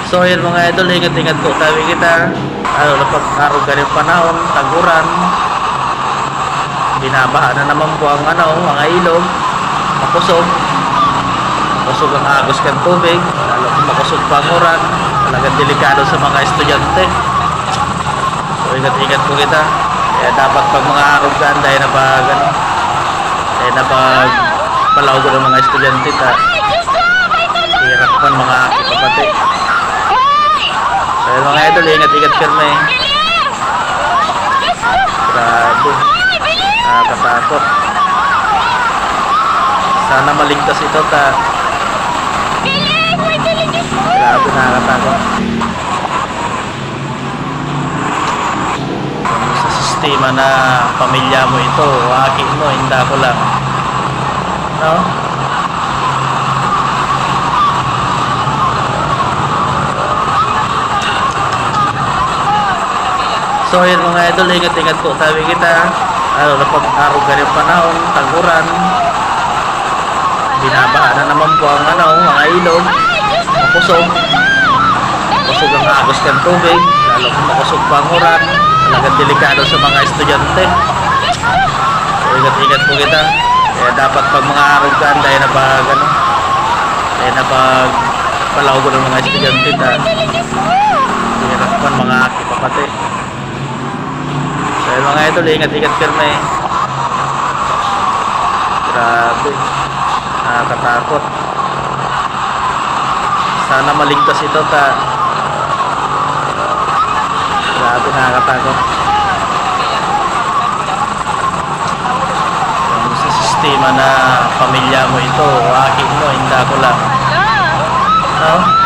So yun mga idol, ingat-ingat po tabi kita. Ano na pag-araw ganyung panahon, taguran. Binabaha na naman po ang mga ilog. Makusog. Makusog ang agos kang tubig. Lalo kung makusog pa ang uran. Talagang delikado sa mga estudyante. So ingat-ingat po kita. Kaya dapat pag mga araw ka, dahil na pag palaw ko ng mga estudyante ta. Hirap man mga kapatid. So mga idol, ingat-ingat firme. Grabe. Nakatakot. Sana maligtas ito ta. Grabe, nakakatakot. Sa sistema na pamilya mo ito, akin mo, hindi ako lang. No? So yun mga idol, ingat-ingat po sabi kita. Ano na pag-araw ganyung panahon, taguran. Binabaha na naman po ang mga ilog. Makusog. Makusog ang agos ng tubig. Lalo kung makusog pa ang uran. Talagang delikado sa mga estudyante. So ingat-ingat po kita. Kaya dapat pag mga araw ka, dahil na pag palaw ko ng mga estudyante ta. Hirap man mga kapatid. So mga idol, ingat-ingat firme. Grabe. Nakakatakot. Sana maligtas ito ta. Grabe, nakakatakot. Sa sistema na pamilya mo ito, akin mo, hindi ako lang. No?